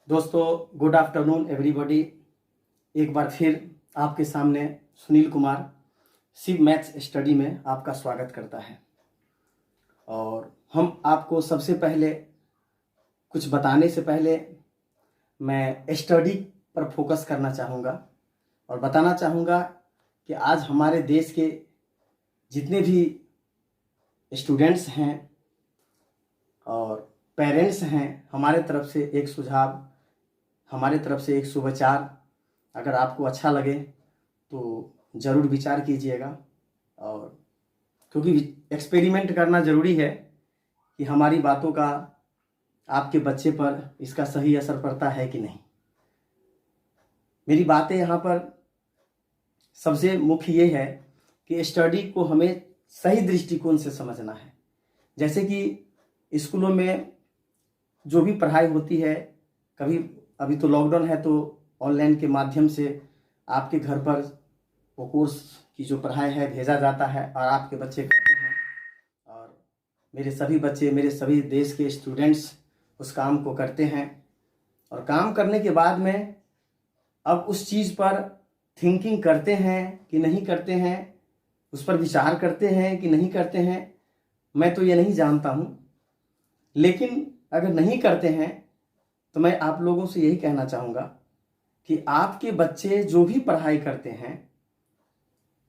दोस्तों, good afternoon everybody. एक बार फिर आपके सामने सुनील कुमार शिव मैथ्स स्टडी में आपका स्वागत करता है। और हम आपको सबसे पहले कुछ बताने से पहले मैं स्टडी पर फोकस करना चाहूँगा और बताना चाहूँगा कि आज हमारे देश के जितने भी स्टूडेंट्स हैं और पेरेंट्स हैं, हमारे तरफ से एक सुझाव, हमारे तरफ से एक सुविचार, अगर आपको अच्छा लगे तो ज़रूर विचार कीजिएगा। और क्योंकि एक्सपेरिमेंट करना ज़रूरी है कि हमारी बातों का आपके बच्चे पर इसका सही असर पड़ता है कि नहीं। मेरी बातें यहाँ पर सबसे मुख्य ये है कि स्टडी को हमें सही दृष्टिकोण से समझना है। जैसे कि स्कूलों में जो भी पढ़ाई होती है, कभी अभी तो लॉकडाउन है तो ऑनलाइन के माध्यम से आपके घर पर वो कोर्स की जो पढ़ाई है भेजा जाता है और आपके बच्चे करते हैं। और मेरे सभी बच्चे, मेरे सभी देश के स्टूडेंट्स उस काम को करते हैं। और काम करने के बाद में अब उस चीज़ पर थिंकिंग करते हैं कि नहीं करते हैं, उस पर विचार करते हैं कि नहीं करते हैं, मैं तो ये नहीं जानता हूँ। लेकिन अगर नहीं करते हैं तो मैं आप लोगों से यही कहना चाहूँगा कि आपके बच्चे जो भी पढ़ाई करते हैं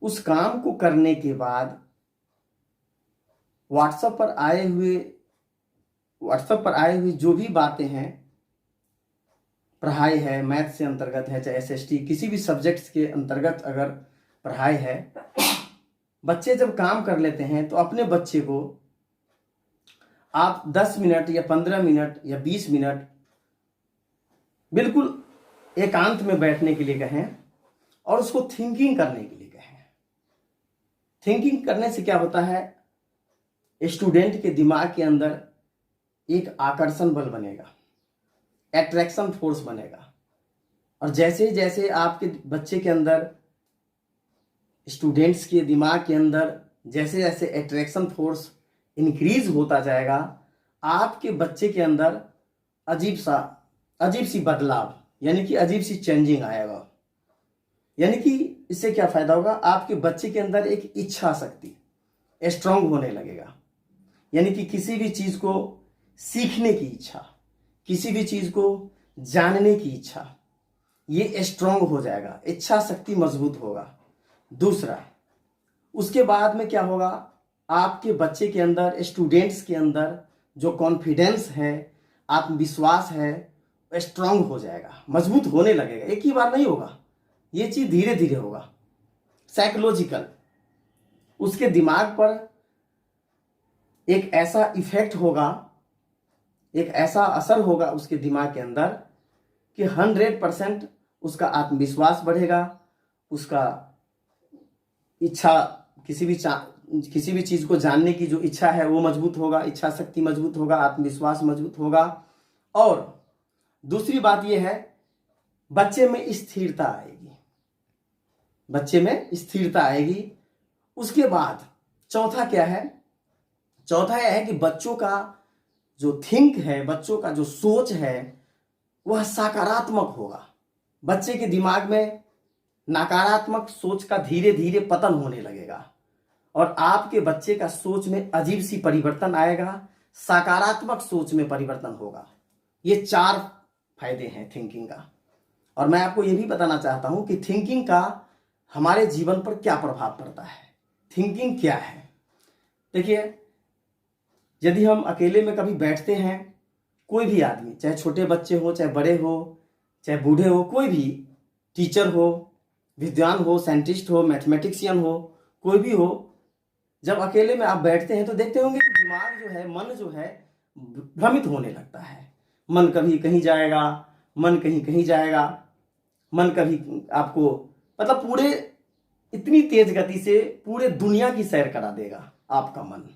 उस काम को करने के बाद व्हाट्सएप पर आए हुए जो भी बातें हैं, पढ़ाई है, मैथ से अंतर्गत है, चाहे एसएसटी किसी भी सब्जेक्ट्स के अंतर्गत अगर पढ़ाई है, बच्चे जब काम कर लेते हैं तो अपने बच्चे को आप 10 मिनट या 15 मिनट या 20 मिनट बिल्कुल एकांत में बैठने के लिए कहें और उसको थिंकिंग करने के लिए कहें। थिंकिंग करने से क्या होता है, स्टूडेंट के दिमाग के अंदर एक आकर्षण बल बनेगा, एट्रैक्शन फोर्स बनेगा। और जैसे जैसे आपके बच्चे के अंदर, स्टूडेंट्स के दिमाग के अंदर जैसे जैसे एट्रैक्शन फोर्स इंक्रीज होता जाएगा, आपके बच्चे के अंदर अजीब सी बदलाव, यानी कि अजीब सी चेंजिंग आएगा। यानी कि इससे क्या फायदा होगा, आपके बच्चे के अंदर एक इच्छा शक्ति स्ट्रांग होने लगेगा। यानी कि किसी भी चीज को सीखने की इच्छा, किसी भी चीज को जानने की इच्छा, ये स्ट्रांग हो जाएगा, इच्छा शक्ति मजबूत होगा। दूसरा, उसके बाद में क्या होगा, आपके बच्चे के अंदर, स्टूडेंट्स के अंदर जो कॉन्फिडेंस है, आत्मविश्वास है, स्ट्रांग हो जाएगा, मजबूत होने लगेगा। एक ही बार नहीं होगा, ये चीज धीरे धीरे होगा। साइकोलॉजिकल उसके दिमाग पर एक ऐसा इफेक्ट होगा, एक ऐसा असर होगा उसके दिमाग के अंदर कि 100% उसका आत्मविश्वास बढ़ेगा, उसका इच्छा, किसी भी चीज को जानने की जो इच्छा है वो मजबूत होगा, इच्छा शक्ति मजबूत होगा, आत्मविश्वास मजबूत होगा। और दूसरी बात यह है, बच्चे में स्थिरता आएगी, बच्चे में स्थिरता आएगी। उसके बाद चौथा क्या है, चौथा यह है कि बच्चों का जो थिंक है, बच्चों का जो सोच है वह सकारात्मक होगा। बच्चे के दिमाग में नकारात्मक सोच का धीरे धीरे पतन होने लगेगा और आपके बच्चे का सोच में अजीब सी परिवर्तन आएगा, सकारात्मक सोच में परिवर्तन होगा। ये 4 फायदे हैं थिंकिंग का। और मैं आपको यह भी बताना चाहता हूं कि थिंकिंग का हमारे जीवन पर क्या प्रभाव पड़ता है। थिंकिंग क्या है, देखिए, यदि हम अकेले में कभी बैठते हैं, कोई भी आदमी, चाहे छोटे बच्चे हो, चाहे बड़े हो, चाहे बूढ़े हो, कोई भी, टीचर हो, विद्वान हो, साइंटिस्ट हो, मैथमेटिशियन हो, कोई भी हो, जब अकेले में आप बैठते हैं तो देखते होंगे कि दिमाग जो है, मन जो है, भ्रमित होने लगता है। मन कभी कहीं जाएगा, मन कहीं जाएगा, मन कभी आपको मतलब पूरे इतनी तेज गति से पूरे दुनिया की सैर करा देगा आपका मन।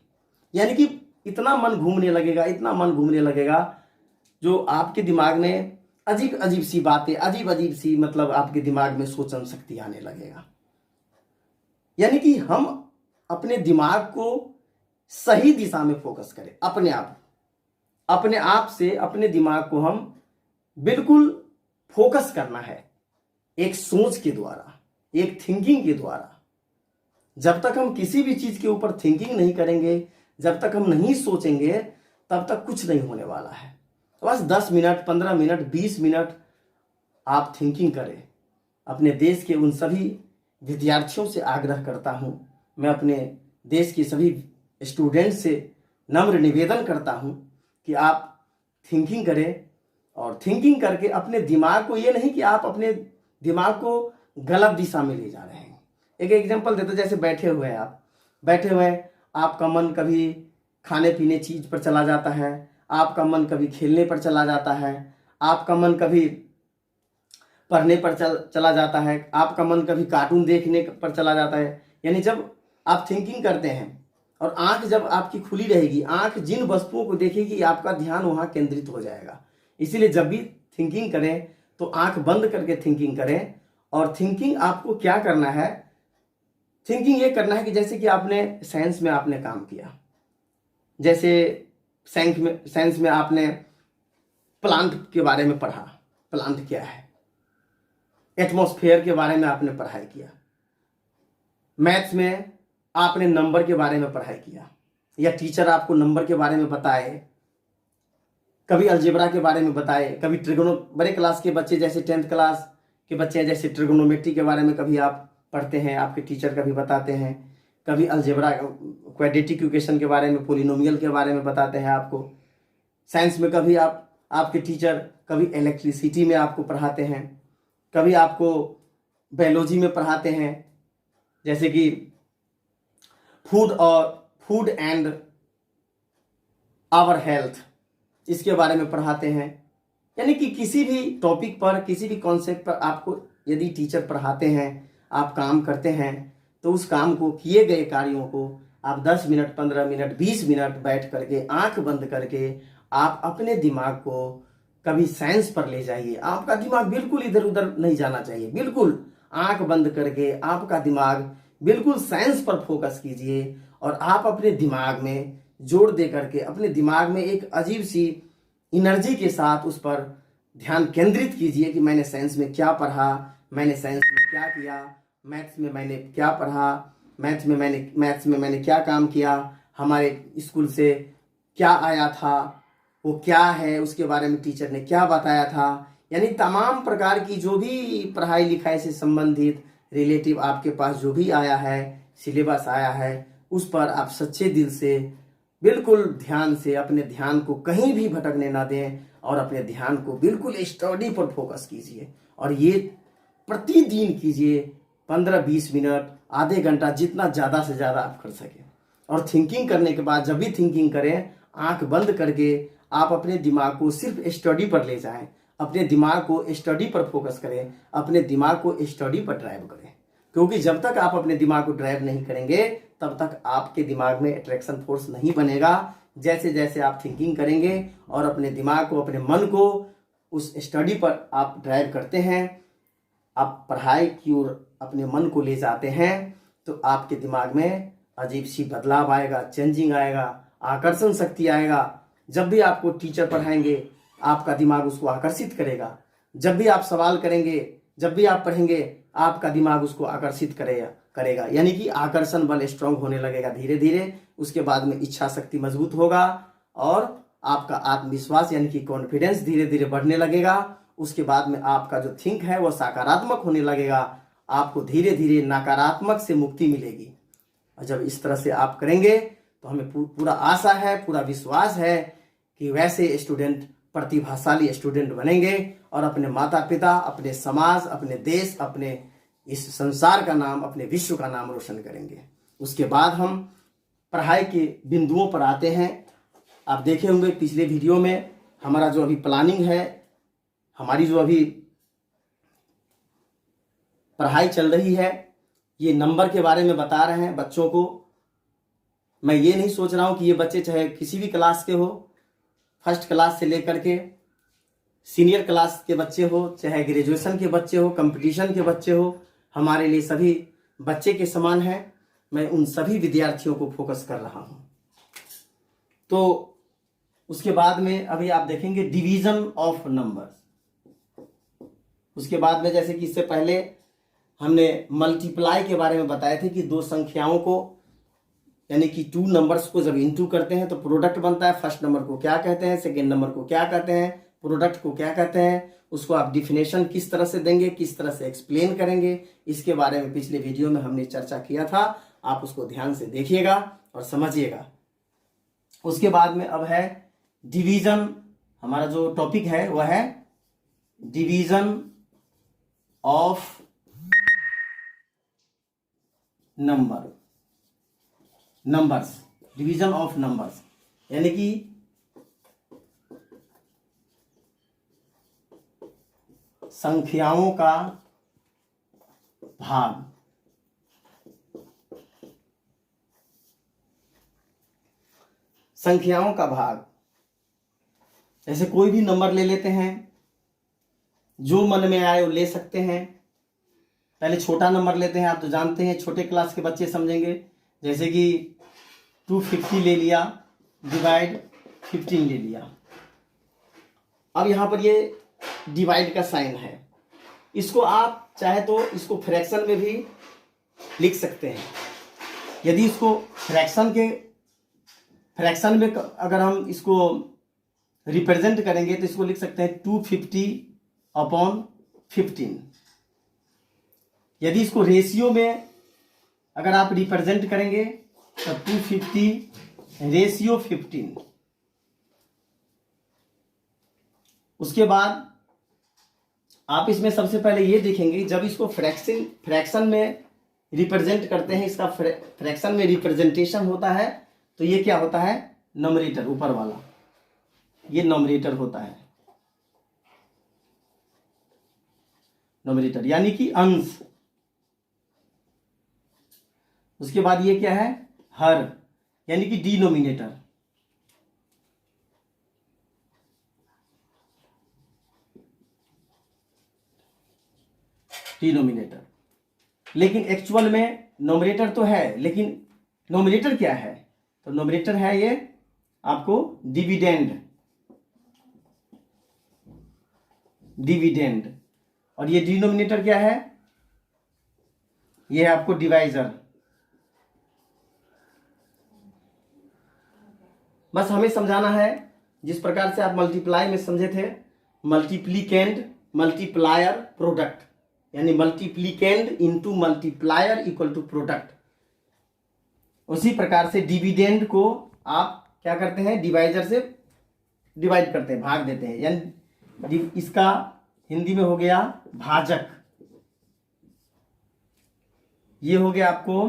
यानी कि इतना मन घूमने लगेगा, इतना मन घूमने लगेगा, जो आपके दिमाग में अजीब अजीब सी बातें, अजीब अजीब सी, मतलब आपके दिमाग में सोचन शक्ति आने लगेगा। यानी कि हम अपने दिमाग को सही दिशा में फोकस करें, अपने आप से अपने दिमाग को हम बिल्कुल फोकस करना है एक सोच के द्वारा, एक थिंकिंग के द्वारा। जब तक हम किसी भी चीज के ऊपर थिंकिंग नहीं करेंगे, जब तक हम नहीं सोचेंगे, तब तक कुछ नहीं होने वाला है। तो बस 10 मिनट, 15 मिनट, 20 मिनट आप थिंकिंग करें। अपने देश के उन सभी विद्यार्थियों से आग्रह करता हूं, मैं अपने देश के सभी स्टूडेंट से नम्र निवेदन करता हूं कि आप थिंकिंग करें, और थिंकिंग करके अपने दिमाग को, ये नहीं कि आप अपने दिमाग को गलत दिशा में ले जा रहे हैं। एक एग्जांपल देते, जैसे बैठे हुए हैं आप, बैठे हुए हैं, आपका मन कभी खाने पीने चीज पर चला जाता है, आपका मन कभी खेलने पर चला जाता है, आपका मन कभी पढ़ने पर चला जाता है, आपका मन कभी कार्टून देखने पर चला जाता है। यानी जब आप थिंकिंग करते हैं और आंख जब आपकी खुली रहेगी, आंख जिन वस्तुओं को देखेगी आपका ध्यान वहां केंद्रित हो जाएगा। इसीलिए जब भी थिंकिंग करें तो आंख बंद करके थिंकिंग करें। और थिंकिंग आपको क्या करना है, थिंकिंग ये करना है कि जैसे कि आपने साइंस में आपने काम किया, जैसे साइंस में आपने प्लांट के बारे में पढ़ा, प्लांट क्या है, एटमॉस्फेयर के बारे में आपने पढ़ाई किया, मैथ्स में आपने नंबर के बारे में पढ़ाई किया, या टीचर आपको नंबर के बारे में बताए, कभी अलजेब्रा के बारे में बताए, कभी बड़े क्लास के बच्चे जैसे 10th क्लास के बच्चे हैं, जैसे ट्रिगोनोमेट्री के बारे में कभी आप पढ़ते हैं, आपके टीचर कभी बताते हैं, कभी अलजेब्रा क्वाड्रेटिक इक्वेशन के बारे में, पोलिनोमियल के बारे में बताते हैं आपको। साइंस में कभी आपके टीचर कभी इलेक्ट्रिसिटी में आपको पढ़ाते हैं, कभी आपको बायोलॉजी में पढ़ाते हैं, जैसे कि फूड एंड आवर हेल्थ, इसके बारे में पढ़ाते हैं। यानी कि किसी भी टॉपिक पर, किसी भी कॉन्सेप्ट पर आपको यदि टीचर पढ़ाते हैं, आप काम करते हैं, तो उस काम को, किए गए कार्यों को आप 10 मिनट, 15 मिनट, 20 मिनट बैठ करके, आंख बंद करके आप अपने दिमाग को कभी साइंस पर ले जाइए। आपका दिमाग बिल्कुल इधर उधर नहीं जाना चाहिए, बिल्कुल आंख बंद करके आपका दिमाग बिल्कुल साइंस पर फोकस कीजिए, और आप अपने दिमाग में जोर दे करके, अपने दिमाग में एक अजीब सी एनर्जी के साथ उस पर ध्यान केंद्रित कीजिए कि मैंने साइंस में क्या पढ़ा, मैंने साइंस में क्या किया, मैथ्स में मैंने क्या पढ़ा, मैथ्स में मैंने क्या काम किया, हमारे स्कूल से क्या आया था, वो क्या है, उसके बारे में टीचर ने क्या बताया था। यानी तमाम प्रकार की जो भी पढ़ाई लिखाई से संबंधित रिलेटिव आपके पास जो भी आया है, सिलेबस आया है, उस पर आप सच्चे दिल से, बिल्कुल ध्यान से, अपने ध्यान को कहीं भी भटकने ना दें, और अपने ध्यान को बिल्कुल स्टडी पर फोकस कीजिए। और ये प्रतिदिन कीजिए, 15-20 मिनट, आधे घंटा, जितना ज़्यादा से ज़्यादा आप कर सकें। और थिंकिंग करने के बाद, जब भी थिंकिंग करें, आंख बंद करके आप अपने दिमाग को सिर्फ स्टडी पर ले जाएं, अपने दिमाग को स्टडी पर फोकस करें, अपने दिमाग को स्टडी पर ड्राइव करें। क्योंकि जब तक आप अपने दिमाग को ड्राइव नहीं करेंगे, तब तक आपके दिमाग में अट्रैक्शन फोर्स नहीं बनेगा। जैसे जैसे आप थिंकिंग करेंगे और अपने दिमाग को, अपने मन को उस स्टडी पर आप ड्राइव करते हैं, आप पढ़ाई की ओर अपने मन को ले जाते हैं, तो आपके दिमाग में अजीब सी बदलाव आएगा, चेंजिंग आएगा, आकर्षण शक्ति आएगा। जब भी आपको टीचर पढ़ाएंगे, आपका दिमाग उसको आकर्षित करेगा। जब भी आप सवाल करेंगे, जब भी आप पढ़ेंगे, आपका दिमाग उसको आकर्षित करेगा। यानी कि आकर्षण बल स्ट्रांग होने लगेगा धीरे धीरे। उसके बाद में इच्छा शक्ति मजबूत होगा, और आपका आत्मविश्वास यानी कि कॉन्फिडेंस धीरे धीरे बढ़ने लगेगा। उसके बाद में आपका जो थिंक है वो सकारात्मक होने लगेगा। आपको धीरे धीरे नकारात्मक से मुक्ति मिलेगी। और जब इस तरह से आप करेंगे, तो हमें पूरा आशा है, पूरा विश्वास है कि वैसे स्टूडेंट प्रतिभाशाली स्टूडेंट बनेंगे, और अपने माता पिता, अपने समाज, अपने देश, अपने इस संसार का नाम, अपने विश्व का नाम रोशन करेंगे। उसके बाद हम पढ़ाई के बिंदुओं पर आते हैं। आप देखे होंगे पिछले वीडियो में हमारा जो अभी प्लानिंग है, हमारी जो अभी पढ़ाई चल रही है, ये नंबर के बारे में बता रहे हैं बच्चों को। मैं ये नहीं सोच रहा हूं कि ये बच्चे चाहे किसी भी क्लास के हो, फर्स्ट क्लास से लेकर के सीनियर क्लास के बच्चे हो, चाहे ग्रेजुएशन के बच्चे हो, कंपटीशन के बच्चे हो, हमारे लिए सभी बच्चे के समान हैं। मैं उन सभी विद्यार्थियों को फोकस कर रहा हूं। तो उसके बाद में अभी आप देखेंगे डिवीजन ऑफ नंबर्स। उसके बाद में जैसे कि इससे पहले हमने मल्टीप्लाई के बारे में बताए थे कि दो संख्याओं को यानी कि टू नंबर्स को जब इंटू करते हैं तो प्रोडक्ट बनता है। फर्स्ट नंबर को क्या कहते हैं, सेकेंड नंबर को क्या कहते हैं, प्रोडक्ट को क्या कहते हैं, उसको आप डिफिनेशन किस तरह से देंगे, किस तरह से एक्सप्लेन करेंगे, इसके बारे में पिछले वीडियो में हमने चर्चा किया था। आप उसको ध्यान से देखिएगा और समझिएगा। उसके बाद में अब है डिवीजन। हमारा जो टॉपिक है वह है division of numbers, division of numbers यानी कि संख्याओं का भाग। संख्याओं का भाग जैसे कोई भी नंबर ले लेते हैं, जो मन में आए वो ले सकते हैं। पहले छोटा नंबर लेते हैं, आप तो जानते हैं, छोटे क्लास के बच्चे समझेंगे। जैसे कि 250 ले लिया, डिवाइड 15 ले लिया। अब यहाँ पर ये डिवाइड का साइन है, इसको आप चाहे तो इसको फ्रैक्शन में भी लिख सकते हैं। यदि इसको फ्रैक्शन में अगर हम इसको रिप्रेजेंट करेंगे तो इसको लिख सकते हैं 250/15। यदि इसको रेशियो में अगर आप रिप्रेजेंट करेंगे तो 250/15। उसके बाद आप इसमें सबसे पहले ये देखेंगे, जब इसको फ्रैक्शन में रिप्रेजेंट करते हैं, इसका फ्रैक्शन में रिप्रेजेंटेशन होता है तो ये क्या होता है, नॉमिनेटर, ऊपर वाला ये नॉमिनेटर होता है। नॉमिनेटर यानी कि अंश। उसके बाद ये क्या है, हर यानी कि डिनोमिनेटर। डिनोमिनेटर लेकिन एक्चुअल में नॉमिनेटर तो है, लेकिन नॉमिनेटर क्या है, तो नॉमिनेटर है ये आपको डिविडेंड। और ये डिनोमिनेटर क्या है, ये है आपको डिवाइजर। बस हमें समझाना है जिस प्रकार से आप मल्टीप्लाई में समझे थे, मल्टीप्लीकेंड, मल्टीप्लायर, प्रोडक्ट, यानी multiplicand into multiplier equal to product. उसी प्रकार से डिविडेंड को आप क्या करते हैं, डिवाइजर से डिवाइड करते हैं, भाग देते हैं, यानी इसका हिंदी में हो गया भाजक। ये हो गया आपको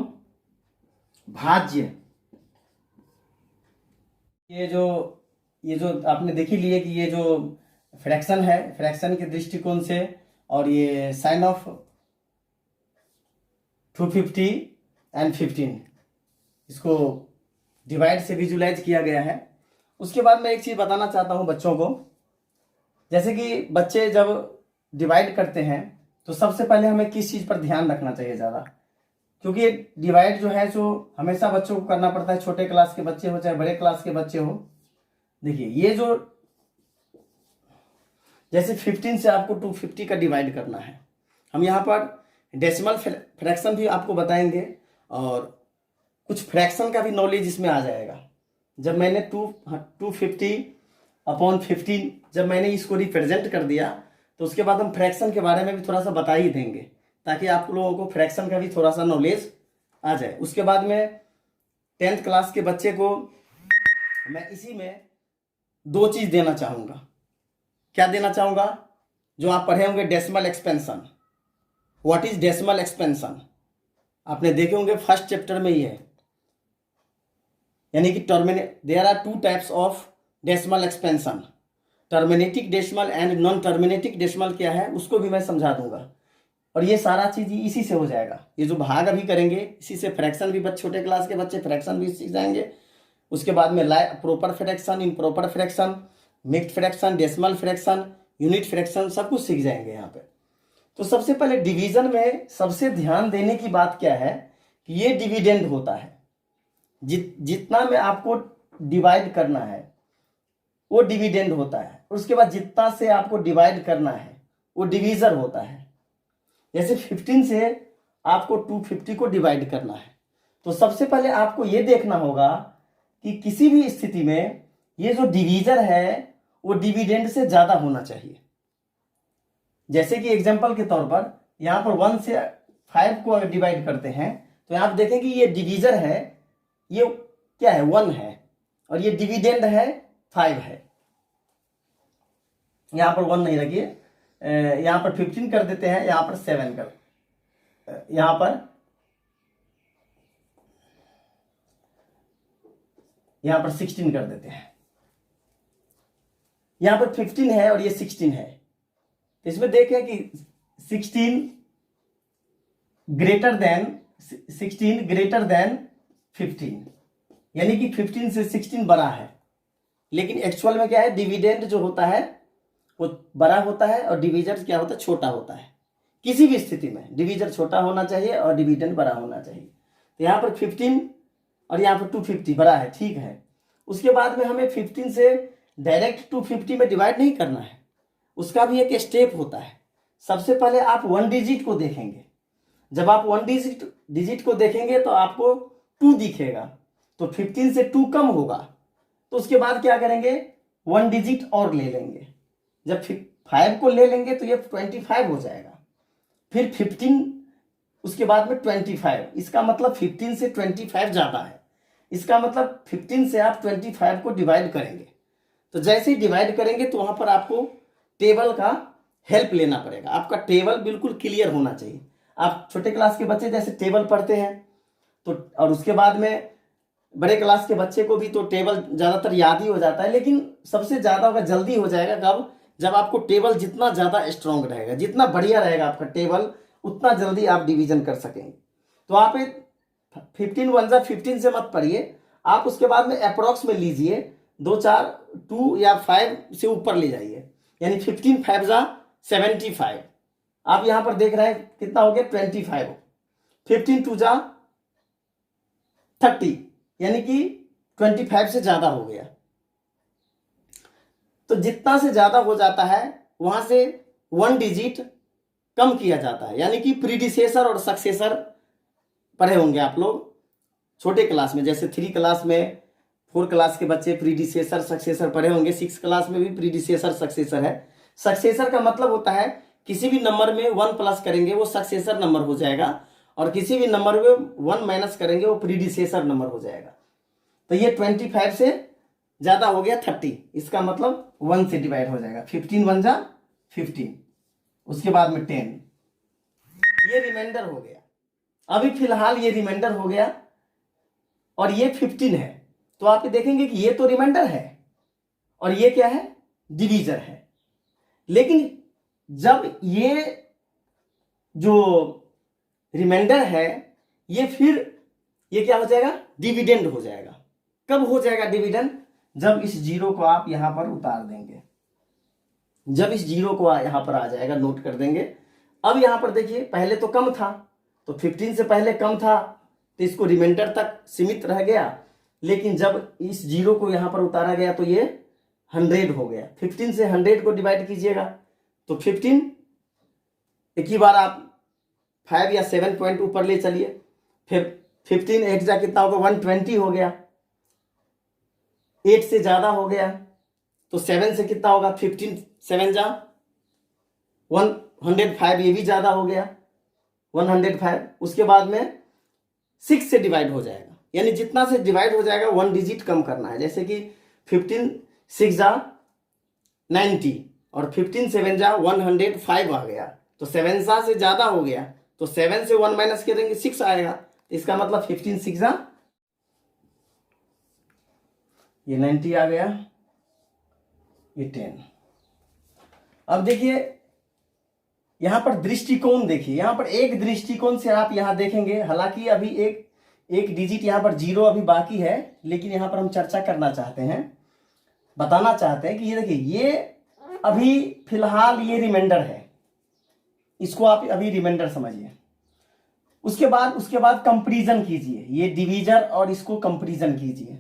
भाज्य। ये जो आपने देख ही लिए कि ये जो फ्रैक्शन है, फ्रैक्शन के दृष्टिकोण से, और ये साइन ऑफ 250/15 इसको डिवाइड से विजुलाइज किया गया है। उसके बाद मैं एक चीज बताना चाहता हूं बच्चों को। जैसे कि बच्चे जब डिवाइड करते हैं तो सबसे पहले हमें किस चीज पर ध्यान रखना चाहिए ज्यादा, क्योंकि ये डिवाइड जो है जो हमेशा बच्चों को करना पड़ता है, छोटे क्लास के बच्चे हो चाहे बड़े क्लास के बच्चे हो। देखिए ये जो जैसे 15 से आपको 250 का डिवाइड करना है, हम यहाँ पर डेसिमल फ्रैक्शन भी आपको बताएंगे और कुछ फ्रैक्शन का भी नॉलेज इसमें आ जाएगा। जब मैंने 250/15 जब मैंने इसको रिप्रेजेंट कर दिया तो उसके बाद हम फ्रैक्शन के बारे में भी थोड़ा सा बता ही देंगे, ताकि आप लोगों को फ्रैक्शन का भी थोड़ा सा नॉलेज आ जाए। उसके बाद में 10th क्लास के बच्चे को मैं इसी में दो चीज देना चाहूंगा। क्या देना चाहूंगा, जो आप पढ़े होंगे decimal expansion. What is decimal expansion, आपने देखे होंगे फर्स्ट चैप्टर में ही है। यानी कि there are 2 types of decimal expansion, terminating decimal and non terminating decimal क्या है उसको भी मैं समझा दूंगा। और ये सारा चीज इसी से हो जाएगा। ये जो भाग अभी करेंगे इसी से फ्रैक्शन भी छोटे क्लास के बच्चे फ्रैक्शन भी सीख जाएंगे। उसके बाद में proper fraction, improper fraction, mixed fraction, decimal fraction, unit fraction सब कुछ सीख जाएंगे यहाँ पे। तो सबसे पहले डिवीजन में सबसे ध्यान देने की बात क्या है कि ये डिविडेंड होता है। जितना में आपको डिवाइड करना है वो डिविडेंड होता है। उसके बाद जितना से आपको डिवाइड करना है वो डिवीजर होता है। जैसे 15 से आपको 250 को डिवाइड करना है, तो सबसे पहले आपको ये देखना होगा कि किसी भी स्थिति में ये जो डिवीजर है वो डिविडेंड से ज्यादा होना चाहिए। जैसे कि एग्जांपल के तौर पर यहां पर 1 से 5 को अगर डिवाइड करते हैं तो आप देखें कि ये डिवीजर है, ये क्या है 1 है, और ये डिविडेंड है 5 है। यहां पर 1 नहीं रखिए, यहां पर 15 कर देते हैं, यहां पर 7 कर, यहां पर 16 कर देते हैं। यहां पर 15 है और ये 16 है, तो इसमें देखें कि 16 ग्रेटर देन 15, यानी कि 15 से 16 बड़ा है। लेकिन एक्चुअल में क्या है, डिविडेंड जो होता है वो बड़ा होता है और डिवीजर क्या होता है, छोटा होता है। किसी भी स्थिति में डिवीजर छोटा होना चाहिए और डिविडेंड बड़ा होना चाहिए। तो यहाँ पर 15 और यहाँ पर 250 बड़ा है, ठीक है। उसके बाद में हमें 15 से डायरेक्ट 250 में डिवाइड नहीं करना है, उसका भी एक स्टेप होता है। सबसे पहले आप 1 डिजिट को देखेंगे। जब आप 1 डिजिट को देखेंगे तो आपको 2 दिखेगा, तो 15 से 2 कम होगा, तो उसके बाद क्या करेंगे, 1 डिजिट और ले लेंगे। जब 5 को ले लेंगे तो ये 25 हो जाएगा। फिर 15, उसके बाद में 25, इसका मतलब 15 से 25 ज्यादा है। इसका मतलब 15 से आप 25 को डिवाइड करेंगे, तो जैसे ही डिवाइड करेंगे तो वहां पर आपको टेबल का हेल्प लेना पड़ेगा। आपका टेबल बिल्कुल क्लियर होना चाहिए। आप छोटे क्लास के बच्चे जैसे टेबल पढ़ते हैं तो, और उसके बाद में बड़े क्लास के बच्चे को भी तो टेबल ज्यादातर याद ही हो जाता है, लेकिन सबसे ज्यादा होगा जल्दी हो जाएगा कब, जब आपको टेबल जितना ज्यादा स्ट्रांग रहेगा, जितना बढ़िया रहेगा आपका टेबल, उतना जल्दी आप डिवीजन कर सकेंगे। तो आप 15 1 जा 15 से मत पढ़िए, आप उसके बाद में अप्रोक्स में लीजिए, 2 या 5 से ऊपर ले जाइए, यानी 15 5 जा 75। आप यहां पर देख रहे हैं कितना हो गया, 25। 15 2 जा 30, यानी कि 25 से ज्यादा हो गया। तो जितना से ज्यादा हो जाता है वहां से 1 डिजिट कम किया जाता है, यानी कि प्रीडिसेसर और सक्सेसर पढ़े होंगे आप लोग छोटे क्लास में, जैसे 3 क्लास में 4 क्लास के बच्चे प्रीडिसेसर सक्सेसर पढ़े होंगे, 6 क्लास में भी प्रीडिसेसर सक्सेसर है। सक्सेसर का मतलब होता है किसी भी नंबर में 1 प्लस करेंगे वो सक्सेसर नंबर हो जाएगा, और किसी भी नंबर में 1 माइनस करेंगे वो प्रीडिसेसर नंबर हो जाएगा। तो ये 25 से ज्यादा हो गया 30, इसका मतलब 1 से डिवाइड हो जाएगा। 15 1 जा 15, उसके बाद में 10, ये रिमाइंडर हो गया। अभी फिलहाल ये रिमाइंडर हो गया और ये 15 है, तो आप देखेंगे कि ये तो रिमाइंडर है और ये क्या है, डिवीजर है। लेकिन जब ये जो रिमाइंडर है ये फिर ये क्या हो जाएगा, डिविडेंड हो जाएगा। कब हो जाएगा डिविडेंड, जब इस जीरो को आप यहां पर उतार देंगे, जब इस जीरो को यहां पर आ जाएगा, नोट कर देंगे। अब यहां पर देखिए पहले तो कम था, तो 15 से पहले कम था तो इसको रिमाइंडर तक सीमित रह गया, लेकिन जब इस जीरो को यहां पर उतारा गया तो ये 100 हो गया। 15 से 100 को डिवाइड कीजिएगा तो 15, एक ही बार आप 5 या 7 पॉइंट ऊपर ले चलिए, फिर 15 8 जा कितना होगा, 120 हो गया। 8 से ज्यादा हो गया तो 7 से कितना होगा, 15 7 जा 105, ये भी ज्यादा हो गया 105। उसके बाद में 6 से डिवाइड हो जाएगा, यानी जितना से डिवाइड हो जाएगा 1 डिजिट कम करना है। जैसे कि 15 6 जा 90 और 15 7 जा 105 आ गया, तो 7 से ज्यादा हो गया, तो 7 से 1 माइनस करेंगे 6 आएगा, इसका मतलब 15 6 जा ये 90 आ गया, ये 10। अब देखिए यहां पर दृष्टिकोण देखिए, यहां पर एक दृष्टिकोण से आप यहां देखेंगे, हालांकि अभी एक डिजिट यहां पर जीरो अभी बाकी है, लेकिन यहां पर हम चर्चा करना चाहते हैं, बताना चाहते हैं कि ये देखिए ये अभी फिलहाल ये रिमाइंडर है, इसको आप अभी रिमाइंडर समझिए। उसके बाद कंपैरिजन कीजिए, ये डिवीजर और इसको कंपैरिजन कीजिए।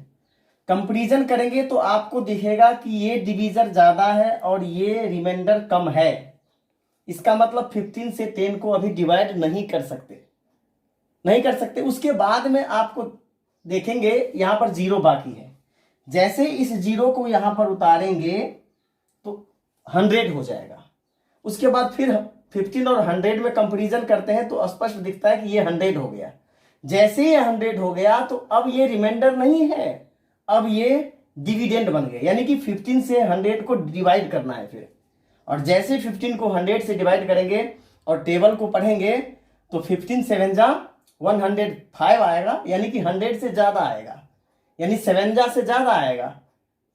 कंपैरिजन करेंगे तो आपको दिखेगा कि ये डिवीजर ज्यादा है और ये रिमाइंडर कम है। इसका मतलब 15 से 10 को अभी डिवाइड नहीं कर सकते। उसके बाद में आपको देखेंगे यहां पर 0 बाकी है। जैसे इस 0 को यहां पर उतारेंगे तो 100 हो जाएगा। उसके बाद फिर 15 और 100 में कंपैरिजन करते हैं तो स्पष्ट दिखता है कि ये 100 हो गया। जैसे ये 100 हो गया तो अब ये रिमाइंडर नहीं है, अब ये डिविडेंड बन गया, यानी कि 15 से 100 को डिवाइड करना है फिर। और जैसे 15 को 100 से डिवाइड करेंगे और टेबल को पढ़ेंगे तो 15 7 जा 105 आएगा, यानी कि 100 से ज्यादा आएगा, यानी 7 जा से ज्यादा आएगा।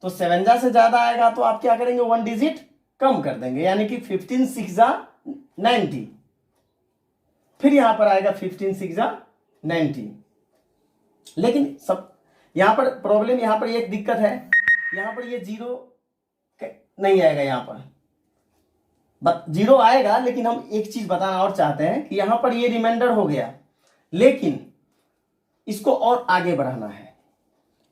तो 7 जा से ज्यादा आएगा तो आप क्या करेंगे, 1 डिजिट कम कर देंगे, यानी कि 15 6 जा 90। फिर यहां पर आएगा 15 6 जा 90। लेकिन सब यहां पर प्रॉब्लम, यहां पर एक दिक्कत है, यहां पर ये 0 नहीं आएगा, यहां पर 0 आएगा। लेकिन हम एक चीज बताना और चाहते हैं कि यहां पर ये रिमाइंडर हो गया, लेकिन इसको और आगे बढ़ाना है।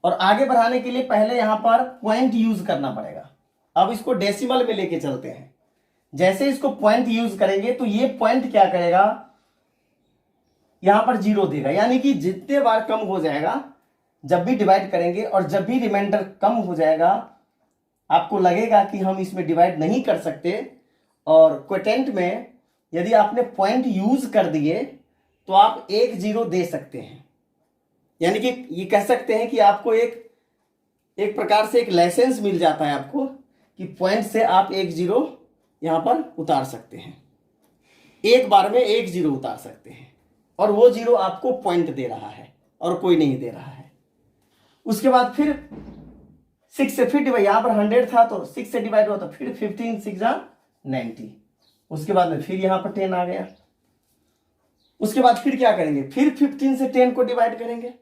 और आगे बढ़ाने के लिए पहले यहां पर पॉइंट यूज करना पड़ेगा। अब इसको डेसिमल में लेके चलते हैं। जैसे इसको पॉइंट यूज करेंगे तो ये पॉइंट क्या करेगा, यहां पर 0 देगा, यानी कि जितने बार कम हो जाएगा जब भी डिवाइड करेंगे और जब भी रिमाइंडर कम हो जाएगा आपको लगेगा कि हम इसमें डिवाइड नहीं कर सकते, और क्वोटेंट में यदि आपने पॉइंट यूज कर दिए तो आप 1 0 दे सकते हैं। यानी कि ये कह सकते हैं कि आपको एक प्रकार से एक लाइसेंस मिल जाता है आपको कि पॉइंट से आप 1 0 यहां पर उतार सकते हैं, एक बार में 1 0 उतार सकते हैं, और वो 0 आपको पॉइंट दे रहा है और कोई नहीं दे रहा है। उसके बाद फिर 6 से फिर डिवाइड, यहां पर 100 था तो 6 से डिवाइड हुआ तो फिर 15 6 जा 90। उसके बाद में फिर यहां पर 10 आ गया। उसके बाद फिर क्या करेंगे, फिर 15 से 10 को डिवाइड करेंगे।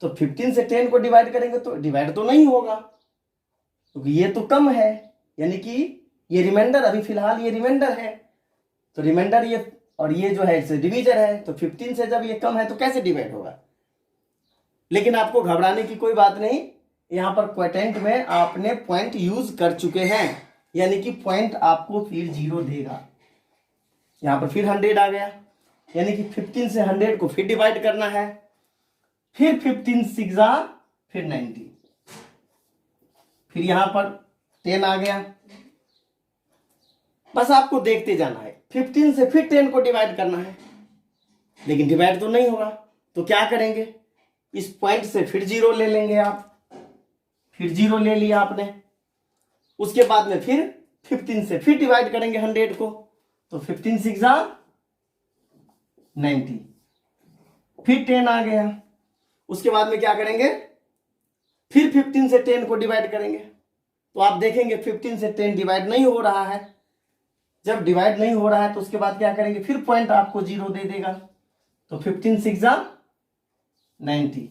तो 15 से 10 को डिवाइड करेंगे तो डिवाइड तो नहीं होगा क्योंकि ये तो कम है, यानी कि ये रिमाइंडर, अभी फिलहाल ये रिमाइंडर है, तो रिमाइंडर ये और ये जो है इससे डिवीजर है। तो 15 से जब ये कम है तो कैसे डिवाइड होगा। लेकिन आपको घबराने की कोई बात नहीं, यहां पर क्वोटेंट में आपने पॉइंट यूज कर चुके हैं, यानी कि पॉइंट आपको फिर 0 देगा। यहां पर फिर 100 आ गया, यानी कि 15 से 100 को फिर डिवाइड करना है, फिर 15 6 जा फिर 90, फिर यहां पर 10 आ गया। बस आपको देखते जाना है, 15 से फिर 10 को डिवाइड करना है, लेकिन डिवाइड तो नहीं होगा। तो क्या करेंगे, इस पॉइंट से फिर 0 ले लेंगे आप, फिर 0 ले लिया आपने। उसके बाद में फिर 15 से फिर डिवाइड करेंगे 100 को, तो 15 6 जा 90, फिर 10 आ गया। उसके बाद में क्या करेंगे, फिर 15 से 10 को डिवाइड करेंगे। तो आप देखेंगे 15 से 10 डिवाइड नहीं हो रहा है। जब डिवाइड नहीं हो रहा है तो उसके बाद क्या करेंगे, फिर पॉइंट आपको 0 दे देगा। तो 15 6 जा 90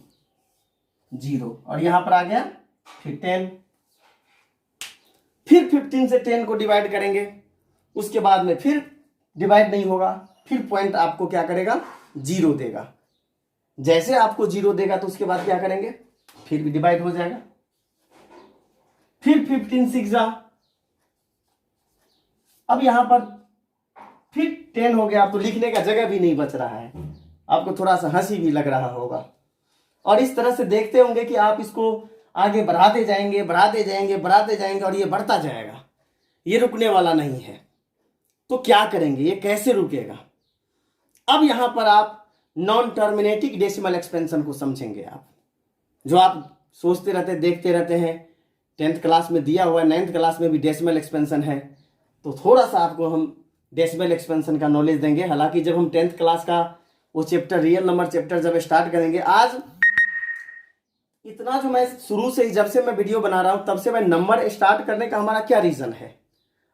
0, और यहां पर आ गया फिर 10, फिर 15 से 10 को डिवाइड करेंगे। उसके बाद में फिर डिवाइड नहीं होगा, फिर पॉइंट आपको क्या करेगा, 0 देगा। जैसे आपको 0 देगा तो उसके बाद क्या करेंगे, फिर भी डिवाइड हो जाएगा। फिर 15 6 जा, अब यहां पर फिर 10 हो गया। तो लिखने का जगह भी नहीं बच रहा है, आपको थोड़ा सा हंसी भी लग रहा होगा। और इस तरह से देखते होंगे कि आप इसको आगे बढ़ाते जाएंगे बढ़ाते जाएंगे बढ़ाते जाएंगे और ये बढ़ता जाएगा, ये रुकने वाला नहीं है। तो क्या करेंगे, ये कैसे रुकेगा। अब यहां पर आप नॉन टर्मिनेटिंग डेसिमल एक्सपेंशन को समझेंगे। आप जो आप सोचते रहते देखते रहते हैं, 10th क्लास में दिया हुआ है, 9th क्लास में भी डेसिमल एक्सपेंशन है, तो थोड़ा सा आपको हम डेसिमल एक्सपेंशन का नॉलेज देंगे। हालांकि जब हम 10th क्लास का वो चैप्टर, रियल नंबर चैप्टर जब स्टार्ट करेंगे, आज इतना जो मैं शुरू से ही, जब से मैं वीडियो बना रहा हूं तब से मैं नंबर स्टार्ट करने का हमारा क्या रीजन है,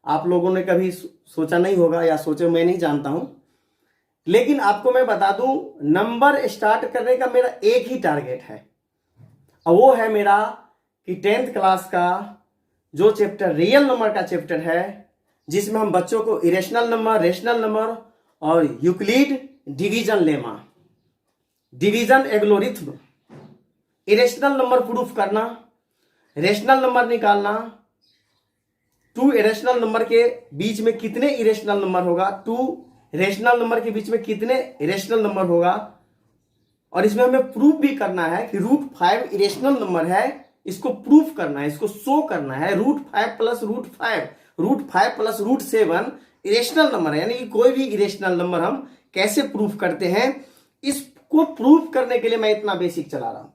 आप लोगों ने कभी सोचा नहीं होगा, या सोचे मैं नहीं जानता हूं। लेकिन आपको मैं बता दूं, नंबर स्टार्ट करने का मेरा एक ही टारगेट है, और वो है मेरा कि 10th क्लास का जो चैप्टर रियल नंबर का चैप्टर है, जिसमें हम बच्चों को इरेशनल नंबर, रेशनल नंबर और Euclid division lemma, division algorithm, irrational number proof करना, रेशनल नंबर निकालना, टू इरेशनल नंबर के बीच में कितने इरेशनल नंबर होगा, टू रेशनल नंबर के बीच में कितने इरेशनल नंबर होगा, और इसमें हमें प्रूफ भी करना है कि √5 इरेशनल नंबर है, इसको प्रूफ करना है, इसको शो करना है। √5 प्लस √5 प्लस √7 इरेशनल नंबर है, यानी कि कोई भी इरेशनल नंबर हम कैसे प्रूफ करते हैं, इसको प्रूफ करने के लिए मैं इतना बेसिक चला रहा हूं।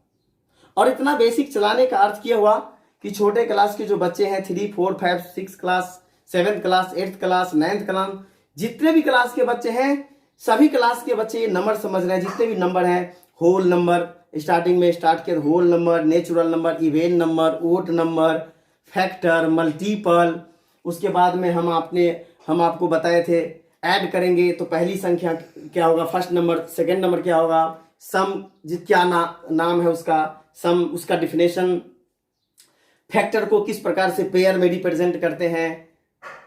और इतना बेसिक चलाने का अर्थ क्या हुआ कि छोटे क्लास के जो बच्चे हैं 3, 4, 5, 6 class, 7th class, 8th class, 9th class, जितने भी क्लास के बच्चे हैं, सभी क्लास के बच्चे ये नंबर समझ रहे हैं। जितने भी नंबर हैं, होल नंबर, स्टार्टिंग में स्टार्ट किया whole number, natural number, even number, odd number, factor, multiple, उसके बाद में हम आपको बताए थे ऐड करेंगे तो पहली संख्या क्या होगा, फर्स्ट नंबर, सेकेंड नंबर क्या होगा, सम क्या नाम है उसका, सम उसका डिफिनेशन, फैक्टर को किस प्रकार से पेयर में रिप्रेजेंट करते हैं,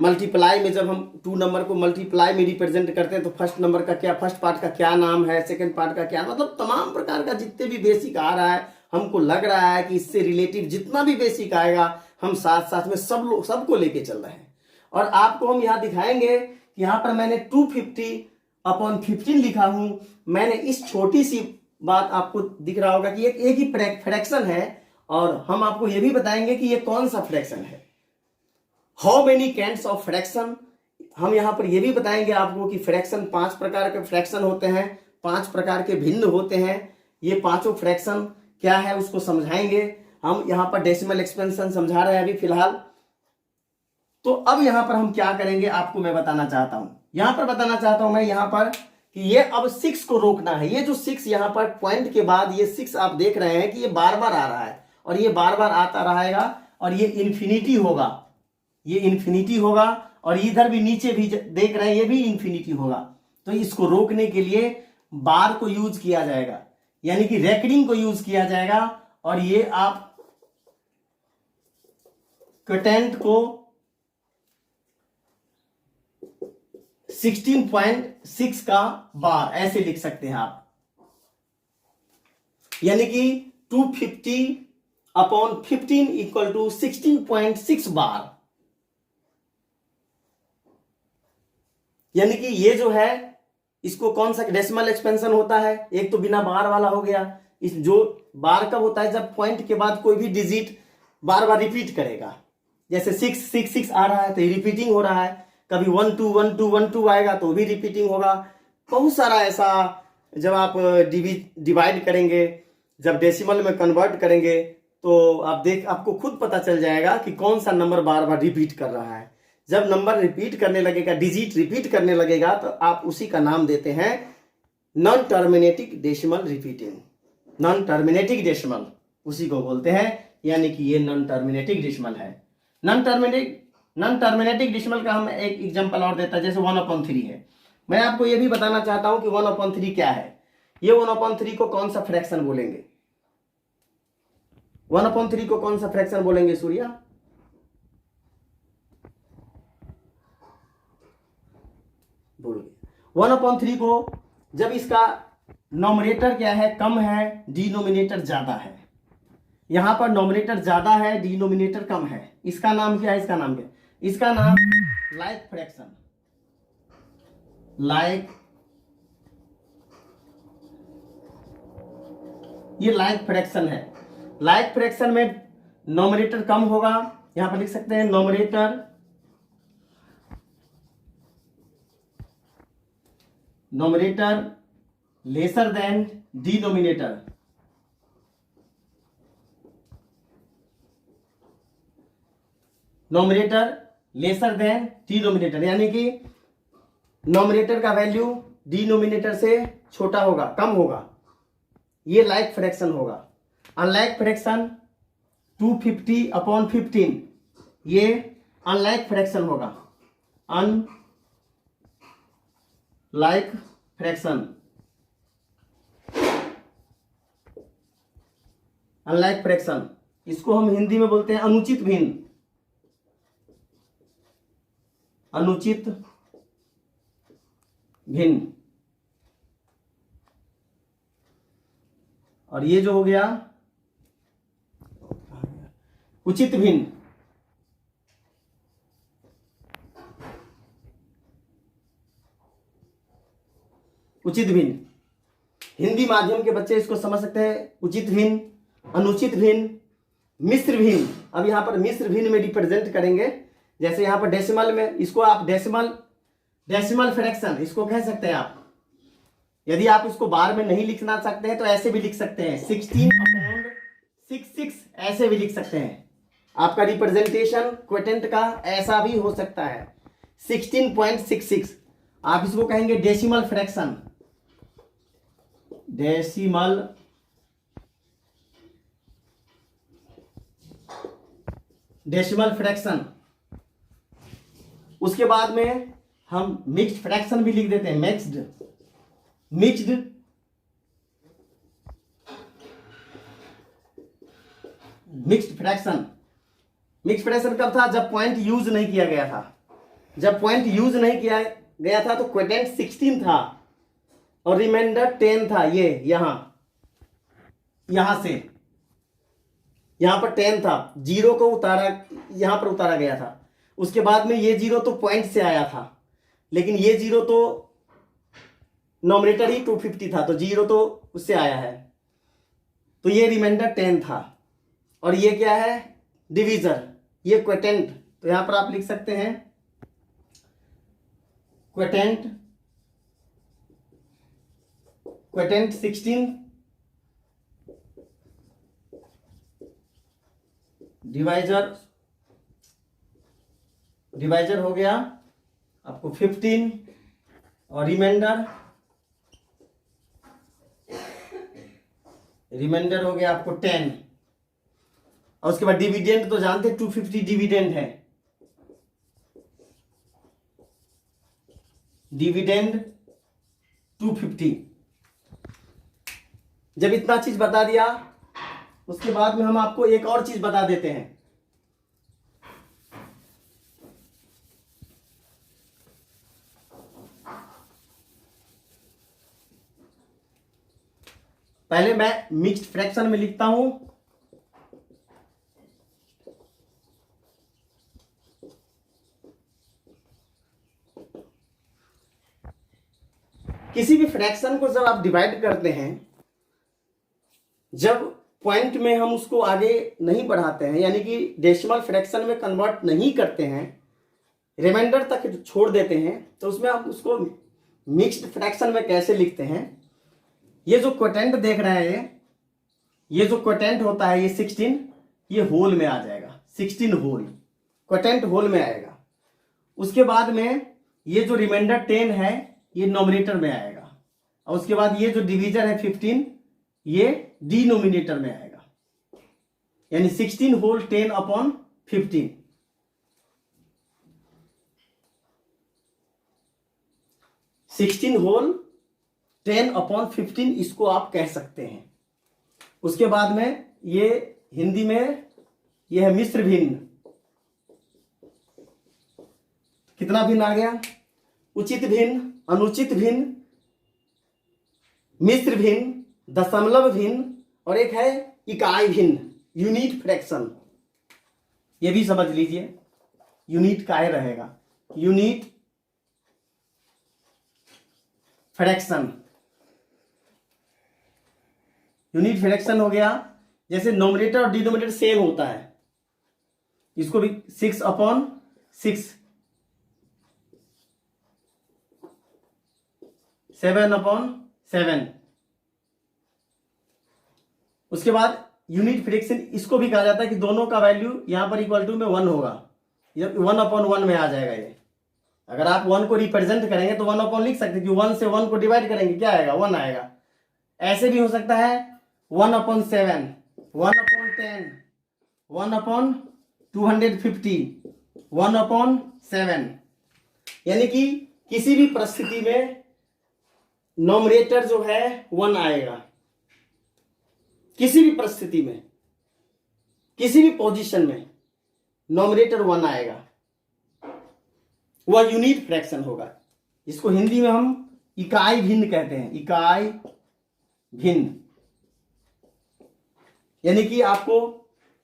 मल्टीप्लाई में जब हम 2 नंबर को मल्टीप्लाई में रिप्रेजेंट करते हैं तो फर्स्ट नंबर का क्या, फर्स्ट पार्ट का क्या नाम है, सेकंड पार्ट का क्या, मतलब तमाम प्रकार का जितने भी बेसिक आ रहा है, हमको लग रहा है कि इससे रिलेटिव जितना भी बेसिक आएगा हम साथ साथ में सबको लेके चल रहे हैं। और आपको हम यहाँ दिखाएंगे कि यहाँ पर मैंने 250/15 लिखा हूं। मैंने इस छोटी सी बात आपको दिख रहा होगा कि एक ही फ्रैक्शन है, और हम आपको यह भी बताएंगे कि ये कौन सा फ्रैक्शन है, how many kinds of fraction. हम यहां पर यह भी बताएंगे आपको कि फ्रैक्शन 5 प्रकार के फ्रैक्शन होते हैं, 5 प्रकार के भिन्न होते हैं। ये पांचों फ्रैक्शन क्या है उसको समझाएंगे। हम यहां पर डेसिमल एक्सपेंशन समझा रहे हैं अभी फिलहाल। तो अब यहां पर हम क्या करेंगे आपको मैं बताना चाहता हूं। यहां पर बताना चाहता हूं मैं यहां पर कि ये अब 6 को रोकना है। ये जो 6 यहां पर पॉइंट के बाद ये 6 आप देख रहे हैं कि ये बार बार आ रहा है, और ये बार बार आता रहेगा, और ये इन्फिनिटी होगा, ये इन्फिनिटी होगा, और इधर भी नीचे भी देख रहे हैं ये भी इन्फिनिटी होगा। तो इसको रोकने के लिए बार को यूज किया जाएगा, यानी कि रेकरिंग को यूज किया जाएगा। और ये आप क्वोटेंट को 16.6 का बार ऐसे लिख सकते हैं आप, यानी कि 250/15 इक्वल टू 16.6 बार। यानी कि ये जो है इसको कौन सा डेसिमल एक्सपेंशन होता है, एक तो बिना बार वाला हो गया। इस जो बार कब होता है, जब पॉइंट के बाद कोई भी डिजिट बार बार रिपीट करेगा। जैसे 666 आ रहा है तो रिपीटिंग हो रहा है, कभी 121212 आएगा तो भी रिपीटिंग होगा। बहुत सारा ऐसा जब आप डिवाइड करेंगे, जब डेसिमल में कन्वर्ट करेंगे तो आपको खुद पता चल जाएगा कि कौन सा नंबर बार बार रिपीट कर रहा है। जब नंबर रिपीट करने लगेगा, डिजिट रिपीट करने लगेगा, तो आप उसी का नाम देते हैं non terminating decimal repeating. Non terminating decimal उसी को बोलते हैं, यानी कि ये नॉन टर्मिनेटिंग डेसिमल है। नॉन टर्मिनेटिंग डेसिमल का हम एक एग्जांपल और देता है, जैसे 1/3 है। मैं आपको ये भी बताना चाहता हूं कि 1/3 क्या है। ये 1/3 को कौन सा फ्रैक्शन बोलेंगे, 1/3 को कौन सा फ्रैक्शन बोलेंगे सूर्या? भूल गए। 1/3 को जब इसका नॉमिनेटर क्या है, कम है, डिनोमिनेटर ज्यादा है। यहां पर नॉमिनेटर ज्यादा है, डिनोमिनेटर कम है, इसका नाम क्या है, इसका नाम क्या है? इसका नाम लाइक फ्रैक्शन। लाइक, ये लाइक फ्रैक्शन है। लाइक फ्रैक्शन में नॉमिनेटर कम होगा, यहां पर लिख सकते हैं nominator lesser than denominator. Nominator lesser than denominator, यानी कि नॉमिनेटर का वैल्यू डिनोमिनेटर से छोटा होगा, कम होगा, ये लाइक फ्रैक्शन होगा। अनलाइक फ्रैक्शन 250/15, ये अनलाइक फ्रैक्शन होगा। अनलाइक फ्रैक्शन, अनलाइक फ्रैक्शन, इसको हम हिंदी में बोलते हैं अनुचित भिन्न। अनुचित भिन्न। और ये जो हो गया उचित भिन्न। उचित भिन्न। हिंदी माध्यम के बच्चे इसको समझ सकते हैं, उचित भिन्न, अनुचित भिन्न, मिश्र भिन्न। अब यहाँ पर मिश्र भिन्न में रिप्रेजेंट करेंगे, जैसे यहाँ पर डेसिमल में, इसको आप डेसिमल फ्रैक्शन इसको कह सकते हैं आप। यदि आप इसको बार में नहीं लिखना चाहते हैं तो ऐसे भी लिख सकते हैं, 16/66 ऐसे भी लिख सकते हैं। आपका रिप्रेजेंटेशन क्वोटेंट का ऐसा भी हो सकता है, 16.66। आप इसको कहेंगे डेसिमल फ्रैक्शन, डेसिमल फ्रैक्शन। उसके बाद में हम मिक्स्ड फ्रैक्शन भी लिख देते हैं, मिक्स्ड फ्रैक्शन। मिक्स्ड फ्रैक्शन कब था? जब पॉइंट यूज नहीं किया गया था। जब पॉइंट यूज नहीं किया गया था तो क्वोटेंट 16 था और रिमाइंडर 10 था। ये यहां से यहां पर 10 था, जीरो को यहां पर उतारा गया था। उसके बाद में ये जीरो तो पॉइंट से आया था, लेकिन ये जीरो तो नॉमिनेटर ही 250 था, तो जीरो तो उससे आया है, तो ये रिमाइंडर 10 था। और ये क्या है? डिवीजर, ये क्वोटेंट। तो यहां पर आप लिख सकते हैं क्वोटेंट 16 डिवाइजर हो गया आपको 15 और रिमाइंडर हो गया आपको 10। और उसके बाद डिविडेंड तो जानते हैं 250 डिविडेंड है, डिविडेंड 250। जब इतना चीज बता दिया उसके बाद में हम आपको एक और चीज बता देते हैं। पहले मैं मिक्स्ड फ्रैक्शन में लिखता हूं, किसी भी फ्रैक्शन को जब आप डिवाइड करते हैं, जब पॉइंट में हम उसको आगे नहीं बढ़ाते हैं, यानी कि डेसिमल फ्रैक्शन में कन्वर्ट नहीं करते हैं, रिमाइंडर तक छोड़ देते हैं, तो उसमें आप उसको मिक्स्ड फ्रैक्शन में कैसे लिखते हैं? ये जो क्वोटेंट देख रहे हैं, ये जो क्वोटेंट होता है, ये 16, ये होल में आ जाएगा, 16 होल, क्वोटेंट होल में आएगा। उसके बाद में ये जो रिमाइंडर 10 है ये नॉमिनेटर में आएगा, और उसके बाद ये जो डिवीजर है 15 ये डिनोमिनेटर में आएगा, यानी 16 होल 10/15। होल 10/15 इसको आप कह सकते हैं। उसके बाद में ये हिंदी में ये है मिश्र भिन्न। कितना भिन्न आ गया? उचित भिन्न, अनुचित भिन्न, मिश्र भिन्न, दशमलव भिन्न, और एक है इकाई भिन्न, यूनिट फ्रैक्शन। ये भी समझ लीजिए, यूनिट काहे रहेगा, यूनिट फ्रैक्शन। यूनिट फ्रैक्शन हो गया, जैसे नॉमिनेटर और डिनोमिनेटर सेम होता है, इसको भी 6/6, 7/7। उसके बाद यूनिट फ्रैक्शन इसको भी कहा जाता है कि दोनों का वैल्यू यहां पर इक्वल टू में 1 होगा, 1/1 में आ जाएगा ये। अगर आप 1 को रिप्रेजेंट करेंगे तो 1 लिख सकते हैं कि 1 से 1 को डिवाइड करेंगे, क्या आएगा? 1 आएगा। ऐसे भी हो सकता है 1/7, 1/10, 1/250, 1/7, यानी कि किसी भी परिस्थिति में नॉमिनेटर जो है 1 आएगा। किसी भी परिस्थिति में, किसी भी पोजीशन में नॉमिनेटर 1 आएगा, वह यूनिट फ्रैक्शन होगा। इसको हिंदी में हम इकाई भिन्न कहते हैं, इकाई भिन्न। यानी कि आपको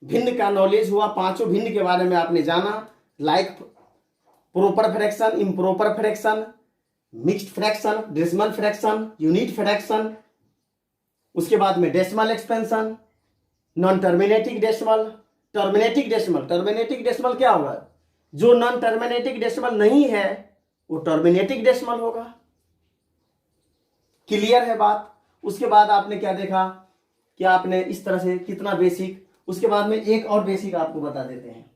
भिन्न का नॉलेज हुआ, पांचों भिन्न के बारे में आपने जाना, like proper fraction, improper fraction, mixed fraction, decimal fraction, unit fraction, उसके बाद में decimal expansion, non terminating decimal, terminating decimal. Terminating decimal क्या होगा? जो नॉन टर्मिनेटिंग डेसिमल नहीं है वो टर्मिनेटिंग डेसिमल होगा। क्लियर है बात? उसके बाद आपने क्या देखा कि आपने इस तरह से कितना बेसिक, उसके बाद में एक और बेसिक आपको बता देते हैं।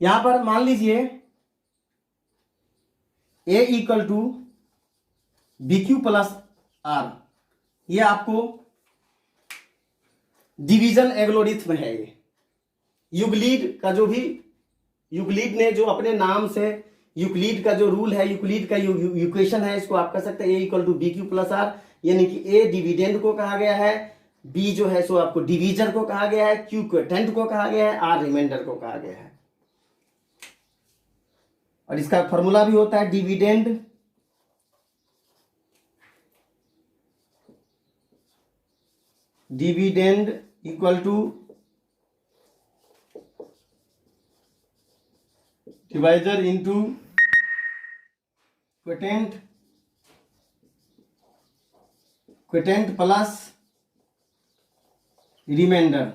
यहां पर मान लीजिए A equal to B Q plus r, ये आपको डिवीजन एल्गोरिथम है। ये यूक्लिड का जो भी, यूक्लिड ने जो अपने नाम से यूक्लिड का जो रूल है, यूक्लिड का इक्वेशन है, इसको आप कह सकते हैं A equal to B Q plus R, यानी कि ए डिविडेंड को कहा गया है, बी जो है सो आपको डिवीजर को कहा गया है, क्यू क्वोटेंट को कहा गया है, आर रिमाइंडर को कहा गया है। और इसका फॉर्मूला भी होता है dividend equal to divisor into quotient plus remainder.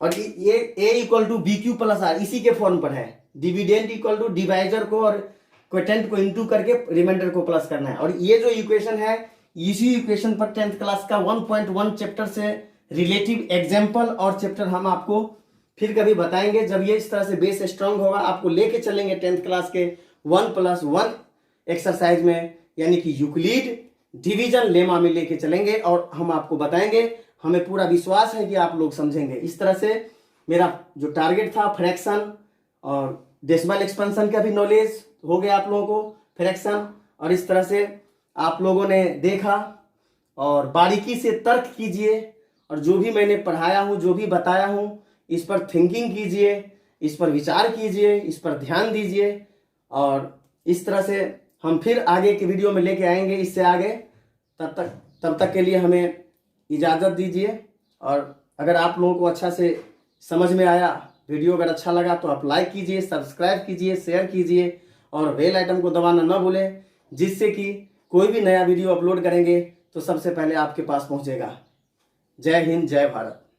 और ये A equal to B Q plus R इसी के फॉर्म पर है। डिविडेंड इक्वल टू डिवाइजर को और क्वोटेंट को इंटू करके रिमाइंडर को प्लस करना है। और ये जो इक्वेशन है, इसी इक्वेशन पर 10th क्लास का 1.1 चैप्टर से रिलेटिव एग्जाम्पल और चैप्टर हम आपको फिर कभी बताएंगे। जब ये इस तरह से बेस स्ट्रांग होगा, आपको लेके चलेंगे 10th क्लास के 1+1 एक्सरसाइज में, यानी कि यूक्लिड डिवीजन लेमा में लेके चलेंगे और हम आपको बताएंगे। हमें पूरा विश्वास है कि आप लोग समझेंगे। इस तरह से मेरा जो टारगेट था, फ्रैक्शन और डेसिमल एक्सपेंशन का भी नॉलेज हो गया आप लोगों को, फ्रैक्शन, और इस तरह से आप लोगों ने देखा। और बारीकी से तर्क कीजिए और जो भी मैंने पढ़ाया हूँ, जो भी बताया हूँ, इस पर थिंकिंग कीजिए, इस पर विचार कीजिए, इस पर ध्यान दीजिए। और इस तरह से हम फिर आगे की वीडियो में लेके आएंगे इससे आगे। तब तक के लिए हमें इजाज़त दीजिए। और अगर आप लोगों को अच्छा से समझ में आया, वीडियो अगर अच्छा लगा तो आप लाइक कीजिए, सब्सक्राइब कीजिए, शेयर कीजिए और बेल आइकन को दबाना न भूलें, जिससे कि कोई भी नया वीडियो अपलोड करेंगे तो सबसे पहले आपके पास पहुंचेगा। जय हिंद, जय भारत।